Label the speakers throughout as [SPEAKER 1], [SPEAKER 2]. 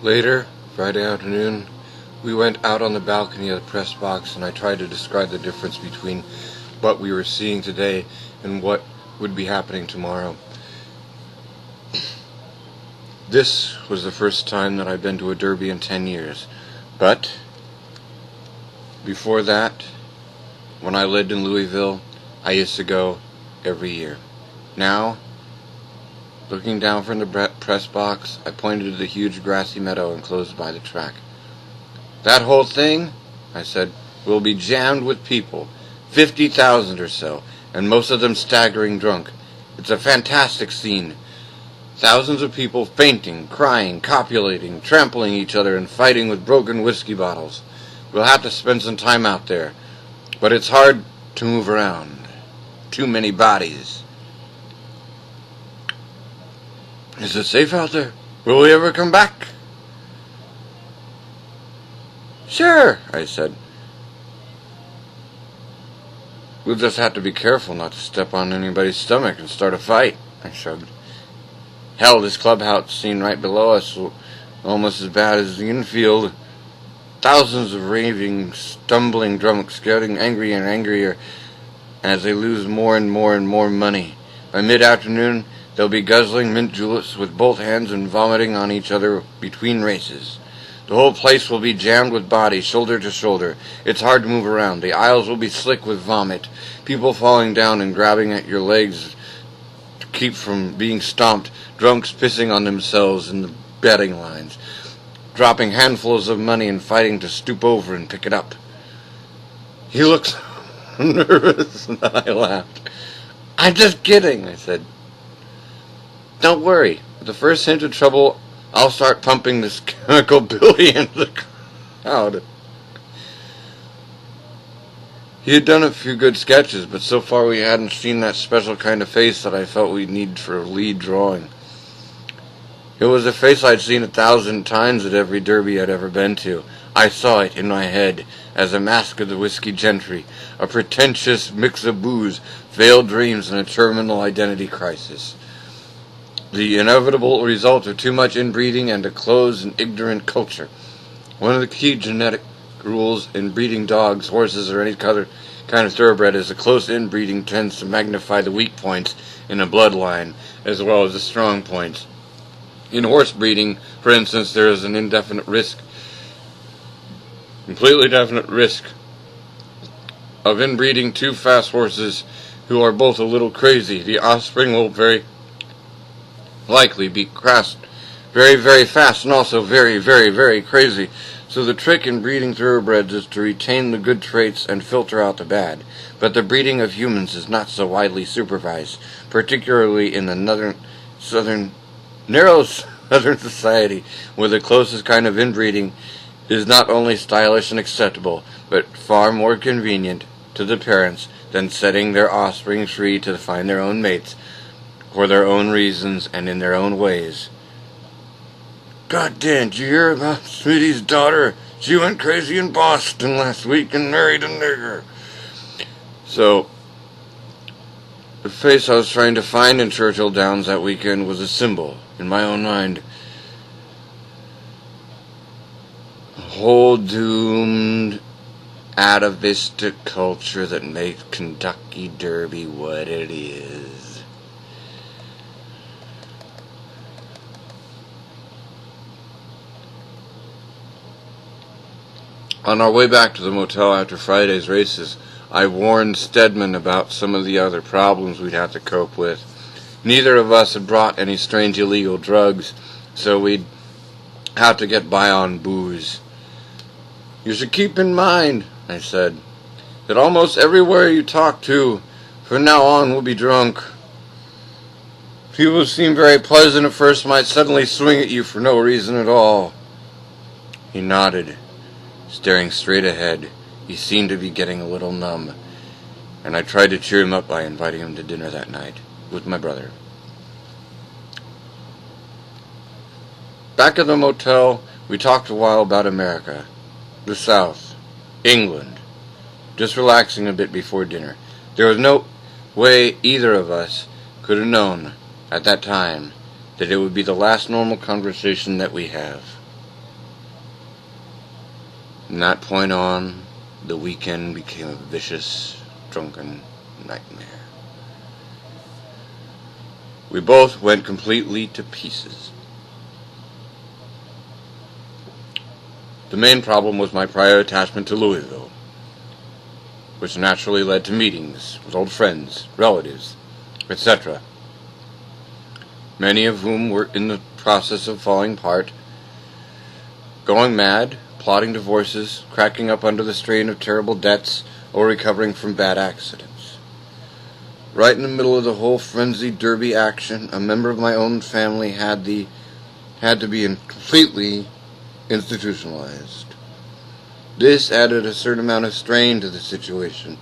[SPEAKER 1] Later, Friday afternoon, we went out on the balcony of the press box and I tried to describe the difference between what we were seeing today and what would be happening tomorrow. This was the first time that I've been to a derby in 10 years. But before that, when I lived in Louisville, I used to go every year. Now, looking down from the press box, I pointed to the huge grassy meadow enclosed by the track. That whole thing, I said, will be jammed with people, 50,000 or so, and most of them staggering drunk. It's a fantastic scene. Thousands of people fainting, crying, copulating, trampling each other, and fighting with broken whiskey bottles. We'll have to spend some time out there, but it's hard to move around. Too many bodies. Is it safe out there? Will we ever come back? Sure, I said. We'll just have to be careful not to step on anybody's stomach and start a fight, I shrugged. Hell, this clubhouse scene right below us is almost as bad as the infield. Thousands of raving, stumbling drunks getting angrier and angrier as they lose more and more and more money. By mid-afternoon, they'll be guzzling mint juleps with both hands and vomiting on each other between races. The whole place will be jammed with bodies, shoulder to shoulder. It's hard to move around. The aisles will be slick with vomit. People falling down and grabbing at your legs to keep from being stomped. Drunks pissing on themselves in the betting lines. Dropping handfuls of money and fighting to stoop over and pick it up. He looks nervous, and I laughed. I'm just kidding, I said. Don't worry. With the first hint of trouble, I'll start pumping this chemical Billy into the crowd. He had done a few good sketches, but so far we hadn't seen that special kind of face that I felt we'd need for a lead drawing. It was a face I'd seen 1,000 times at every derby I'd ever been to. I saw it in my head as a mask of the whiskey gentry, a pretentious mix of booze, veiled dreams, and a terminal identity crisis. The inevitable result of too much inbreeding and a closed and ignorant culture. One of the key genetic rules in breeding dogs, horses, or any other kind of thoroughbred is that close inbreeding tends to magnify the weak points in a bloodline as well as the strong points. In horse breeding, for instance, there is an completely definite risk of inbreeding two fast horses who are both a little crazy. The offspring will very likely be crashed very, very fast and also very, very, very crazy. So the trick in breeding thoroughbreds is to retain the good traits and filter out the bad. But the breeding of humans is not so widely supervised, particularly in the narrow southern society, where the closest kind of inbreeding is not only stylish and acceptable, but far more convenient to the parents than setting their offspring free to find their own mates, for their own reasons and in their own ways. God damn, did you hear about Smitty's daughter? She went crazy in Boston last week and married a nigger. So, the face I was trying to find in Churchill Downs that weekend was a symbol, in my own mind. A whole doomed, atavistic culture that makes Kentucky Derby what it is. On our way back to the motel after Friday's races, I warned Stedman about some of the other problems we'd have to cope with. Neither of us had brought any strange illegal drugs, so we'd have to get by on booze. You should keep in mind, I said, that almost everywhere you talk to, from now on, will be drunk. People who seem very pleasant at first might suddenly swing at you for no reason at all. He nodded, staring straight ahead. He seemed to be getting a little numb, and I tried to cheer him up by inviting him to dinner that night with my brother. Back at the motel, we talked a while about America, the South, England, just relaxing a bit before dinner. There was no way either of us could have known at that time that it would be the last normal conversation that we have. From that point on, the weekend became a vicious, drunken nightmare. We both went completely to pieces. The main problem was my prior attachment to Louisville, which naturally led to meetings with old friends, relatives, etc., many of whom were in the process of falling apart, going mad, plotting divorces, cracking up under the strain of terrible debts, or recovering from bad accidents. Right in the middle of the whole frenzied derby action, a member of my own family had to be completely institutionalized. This added a certain amount of strain to the situation,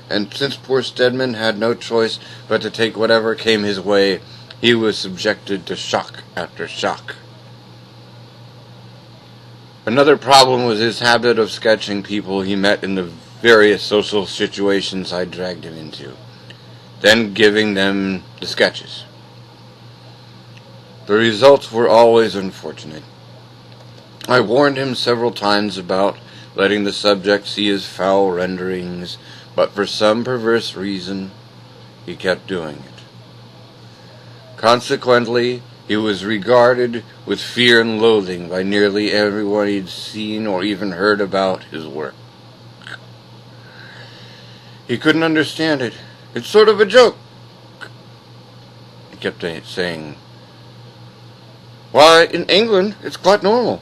[SPEAKER 1] and since poor Stedman had no choice but to take whatever came his way, he was subjected to shock after shock. Another problem was his habit of sketching people he met in the various social situations I dragged him into, then giving them the sketches. The results were always unfortunate. I warned him several times about letting the subject see his foul renderings, but for some perverse reason, he kept doing it. Consequently, he was regarded with fear and loathing by nearly everyone he'd seen or even heard about his work. He couldn't understand it. It's sort of a joke, he kept saying. Why, in England, it's quite normal.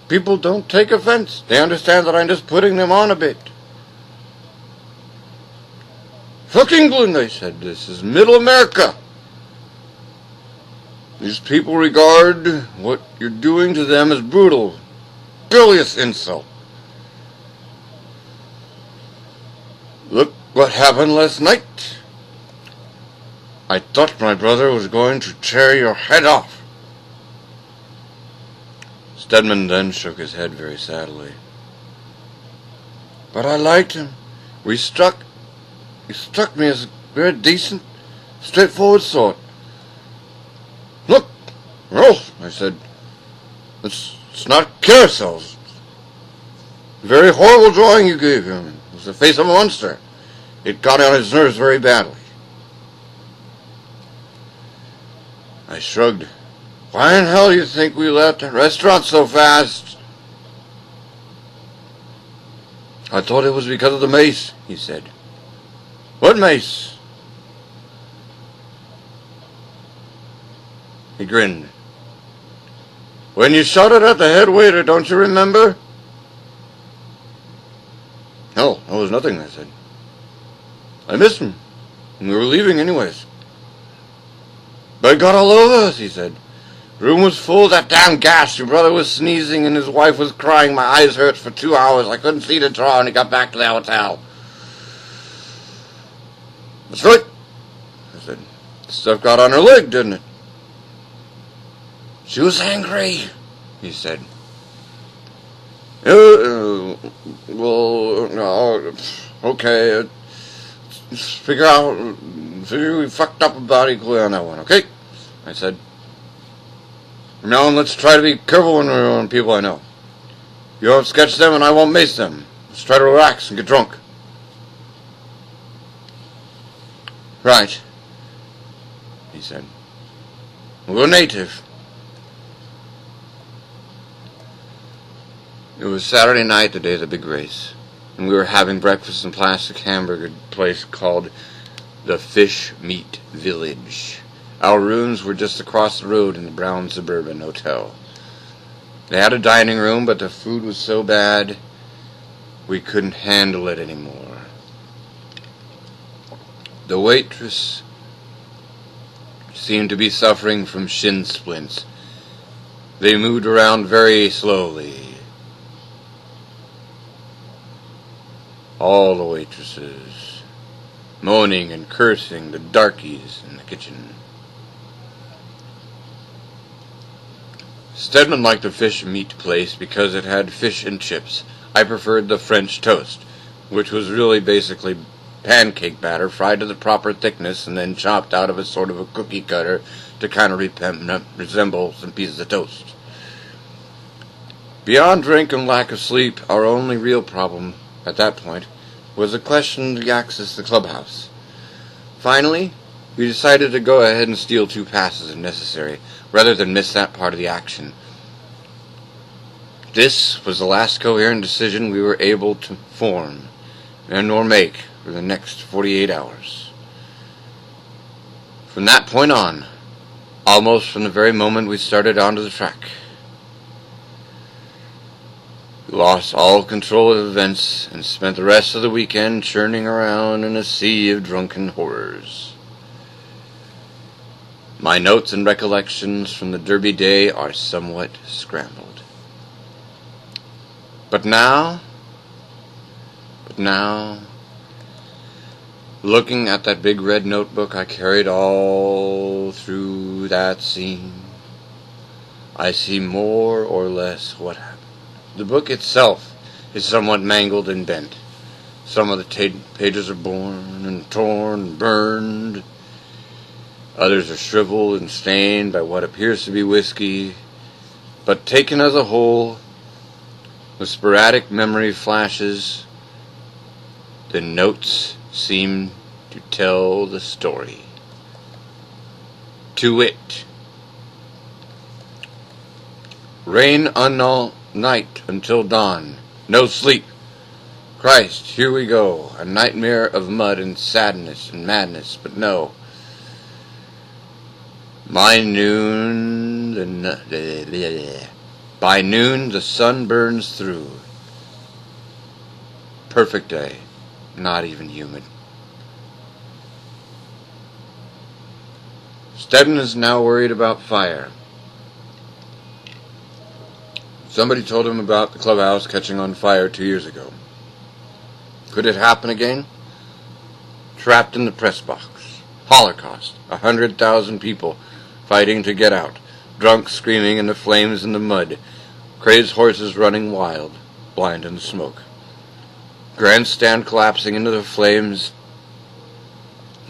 [SPEAKER 1] People don't take offense. They understand that I'm just putting them on a bit. Fuck England, I said. This is Middle America. These people regard what you're doing to them as brutal. Bilious insult. Look what happened last night. I thought my brother was going to tear your head off. Stedman then shook his head very sadly. But I liked him. He struck me as a very decent, straightforward sort. Look, Rolf, I said, let's not kill ourselves. The very horrible drawing you gave him. It was the face of a monster. It got on his nerves very badly. I shrugged. Why in hell do you think we left the restaurant so fast? I thought it was because of the mace, he said. What mace? He grinned. When you shot it at the head waiter, don't you remember? No, that was nothing, I said. I missed him, and we were leaving anyways. But it got all over us, he said. The room was full of that damn gas. Your brother was sneezing and his wife was crying. My eyes hurt for 2 hours. I couldn't see the draw and he got back to the hotel. That's right, I said. The stuff got on her leg, didn't it? She was angry, he said. Well, no, okay. Figure we fucked up about equally on that one, okay? I said. From now on, let's try to be careful when we're around people I know. You won't sketch them and I won't mace them. Let's try to relax and get drunk. Right, he said. We'll go native. It was Saturday night, the day of the big race, and we were having breakfast in a plastic hamburger place called the Fish Meat Village. Our rooms were just across the road in the brown suburban hotel. They had a dining room, but the food was so bad, we couldn't handle it anymore. The waitress seemed to be suffering from shin splints. They moved around very slowly. All the waitresses, moaning and cursing the darkies in the kitchen. Stedman liked the fish meat place because it had fish and chips. I preferred the French toast, which was really basically pancake batter fried to the proper thickness and then chopped out of a sort of a cookie cutter to kind of resemble some pieces of toast. Beyond drink and lack of sleep, our only real problem at that point was the question to access the clubhouse. Finally, we decided to go ahead and steal 2 passes if necessary, rather than miss that part of the action. This was the last coherent decision we were able to form and or make for the next 48 hours. From that point on, almost from the very moment we started onto the track, we lost all control of events and spent the rest of the weekend churning around in a sea of drunken horrors. My notes and recollections from the Derby day are somewhat scrambled. But now, looking at that big red notebook I carried all through that scene, I see more or less what happened. The book itself is somewhat mangled and bent. Some of the pages are worn and torn and burned. Others are shriveled and stained by what appears to be whiskey. But taken as a whole, with sporadic memory flashes, the notes seem to tell the story. To wit, rain all night until dawn, no sleep. Christ, here we go, a nightmare of mud and sadness and madness, but no. By noon, the sun burns through. Perfect day, not even humid. Stedman is now worried about fire. Somebody told him about the clubhouse catching on fire 2 years ago. Could it happen again? Trapped in the press box. Holocaust. 100,000 people fighting to get out. Drunk screaming in the flames and the mud. Crazed horses running wild, blind in the smoke. Grandstand collapsing into the flames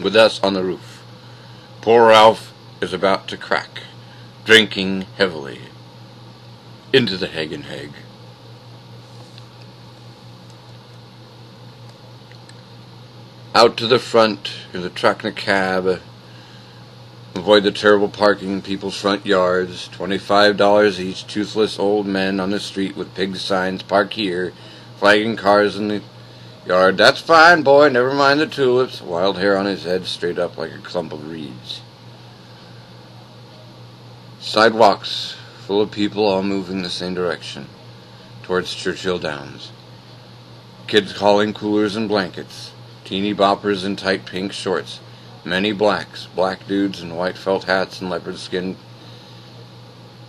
[SPEAKER 1] with us on the roof. Poor Ralph is about to crack, drinking heavily. Into the Heg and Heg. Out to the front in the truck and a cab. Avoid the terrible parking in people's front yards. $25 each. Toothless old men on the street with pig signs. Park here. Flagging cars in the yard. That's fine, boy. Never mind the tulips. Wild hair on his head, straight up like a clump of reeds. Sidewalks full of people all moving the same direction, towards Churchill Downs. Kids hauling coolers and blankets, teeny boppers in tight pink shorts, many blacks, black dudes in white felt hats and leopard skin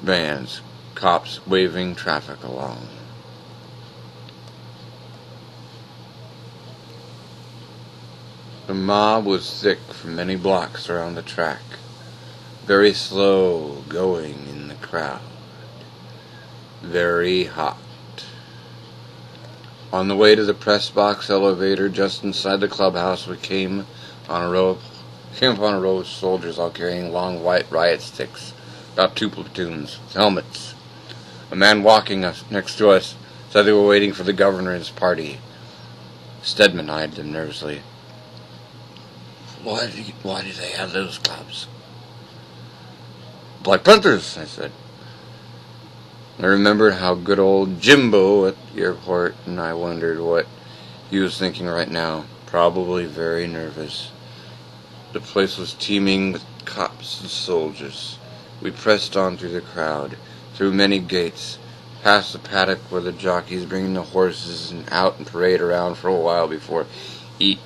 [SPEAKER 1] vans, cops waving traffic along. The mob was thick for many blocks around the track, very slow going in the crowd, very hot. On the way to the press box elevator just inside the clubhouse, we came upon a row of soldiers all carrying long white riot sticks, about 2 platoons, with helmets. A man walking next to us said they were waiting for the governor and his party. Stedman eyed them nervously. Why do they have those clubs? Black Panthers, I said. I remembered how good old Jimbo at the airport, and I wondered what he was thinking right now. Probably very nervous. The place was teeming with cops and soldiers. We pressed on through the crowd, through many gates, past the paddock where the jockeys bring the horses and out and parade around for a while before each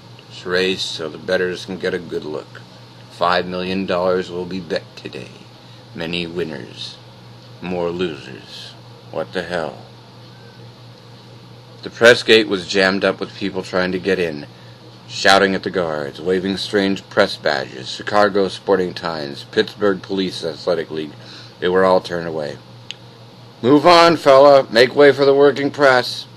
[SPEAKER 1] race so the bettors can get a good look. $5 million will be bet today. Many winners, more losers. What the hell? The press gate was jammed up with people trying to get in, shouting at the guards, waving strange press badges, Chicago Sporting Times, Pittsburgh Police Athletic League. They were all turned away. Move on, fella. Make way for the working press.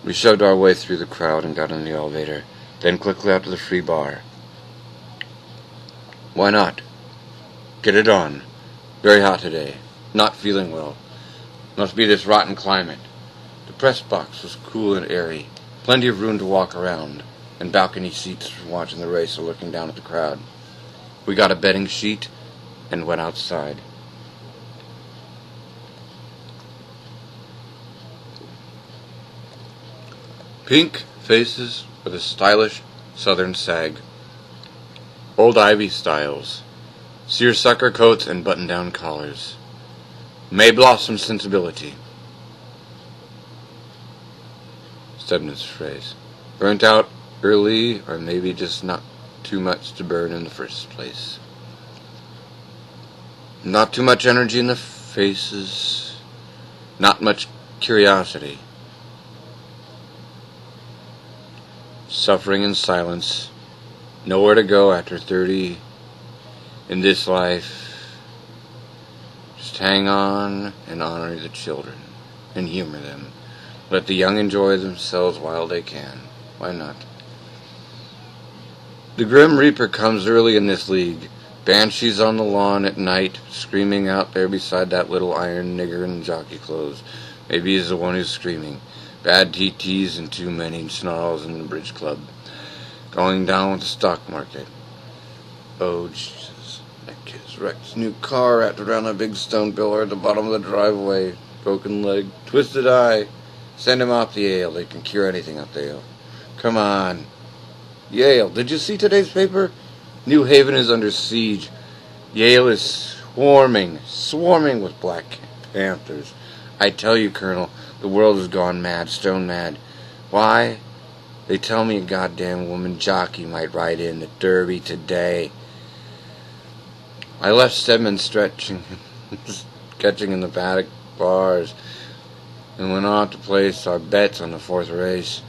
[SPEAKER 1] We shoved our way through the crowd and got in the elevator, then quickly out to the free bar. Why not? Get it on. Very hot today. Not feeling well. Must be this rotten climate. The press box was cool and airy. Plenty of room to walk around, and balcony seats for watching the race or looking down at the crowd. We got a bedding sheet and went outside. Pink faces with a stylish southern sag. Old Ivy styles. Seersucker coats and button-down collars. May blossom sensibility. Stedman's phrase. Burnt out early, or maybe just not too much to burn in the first place. Not too much energy in the faces. Not much curiosity. Suffering in silence. Nowhere to go after 30 in this life. Just hang on and honor the children and humor them. Let the young enjoy themselves while they can. Why not? The Grim Reaper comes early in this league. Banshees on the lawn at night, screaming out there beside that little iron nigger in jockey clothes. Maybe he's the one who's screaming. Bad TTs and too many snarls in the bridge club. Going down with the stock market. Oh, Jesus. That kid's wrecked his new car wrapped around a big stone pillar at the bottom of the driveway. Broken leg. Twisted eye. Send him off to Yale. They can cure anything up there. Come on. Yale. Did you see today's paper? New Haven is under siege. Yale is swarming with Black Panthers. I tell you, Colonel, the world has gone mad, stone mad. Why? They tell me a goddamn woman jockey might ride in the Derby today. I left Stedman sketching in the paddock bars and went off to place our bets on the fourth race.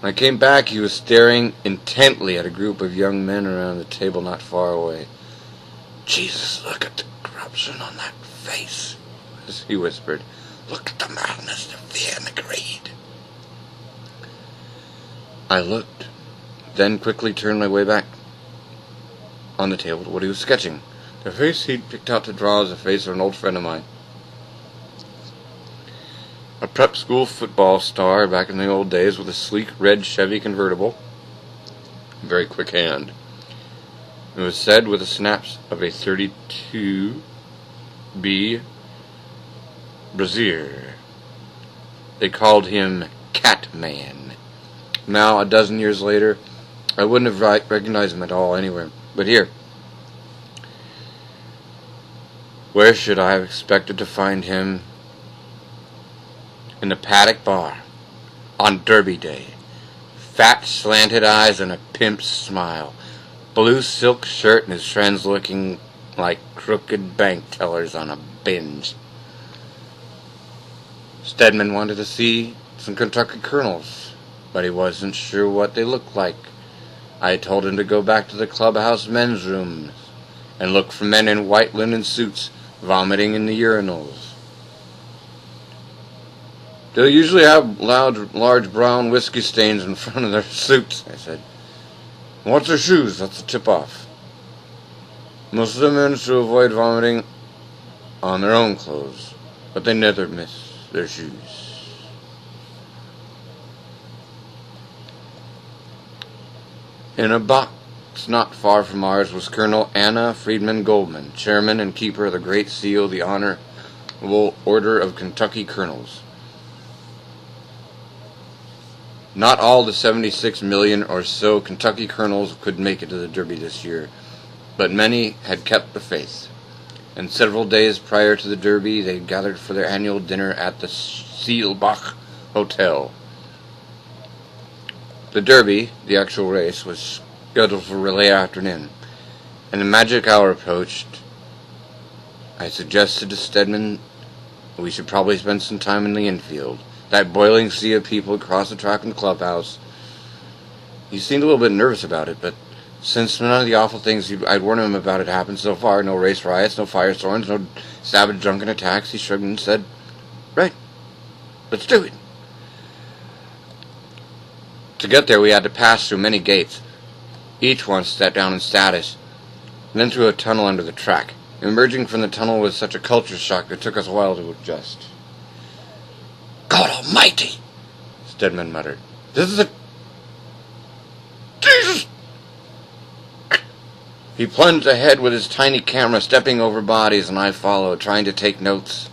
[SPEAKER 1] When I came back, he was staring intently at a group of young men around the table not far away. Jesus, look at the corruption on that face, he whispered. Look at the madness, the fear, and the greed. I looked, then quickly turned my way back on the table to what he was sketching. The face he'd picked out to draw is the face of an old friend of mine. A prep school football star back in the old days with a sleek red Chevy convertible. Very quick hand. It was said with the snaps of a 32B Brazier. They called him Catman. Now, a dozen years later, I wouldn't have recognized him at all anywhere. But here, where should I have expected to find him? In the paddock bar on Derby Day. Fat, slanted eyes and a pimp's smile. Blue silk shirt and his friends looking like crooked bank tellers on a binge. Stedman wanted to see some Kentucky Colonels, but he wasn't sure what they looked like. I told him to go back to the clubhouse men's rooms and look for men in white linen suits vomiting in the urinals. They'll usually have large brown whiskey stains in front of their suits, I said. What's their shoes? That's a tip-off. Most of the men should avoid vomiting on their own clothes, but they never miss their shoes. In a box not far from ours was Colonel Anna Friedman Goldman, chairman and keeper of the Great Seal, the Honorable Order of Kentucky Colonels. Not all the 76 million or so Kentucky Colonels could make it to the Derby this year, but many had kept the faith. And several days prior to the Derby, they gathered for their annual dinner at the Seelbach Hotel. The Derby, the actual race, was scheduled for late afternoon, and the magic hour approached. I suggested to Stedman that we should probably spend some time in the infield. That boiling sea of people across the track from the clubhouse. He seemed a little bit nervous about it, but since none of the awful things I'd warned him about had happened so far, no race riots, no firestorms, no savage drunken attacks, he shrugged and said, Right, let's do it. To get there, we had to pass through many gates, each one set down in status, and then through a tunnel under the track. Emerging from the tunnel was such a culture shock it took us a while to adjust. God almighty! Stedman muttered. This is a... Jesus! He plunged ahead with his tiny camera, stepping over bodies, and I followed, trying to take notes.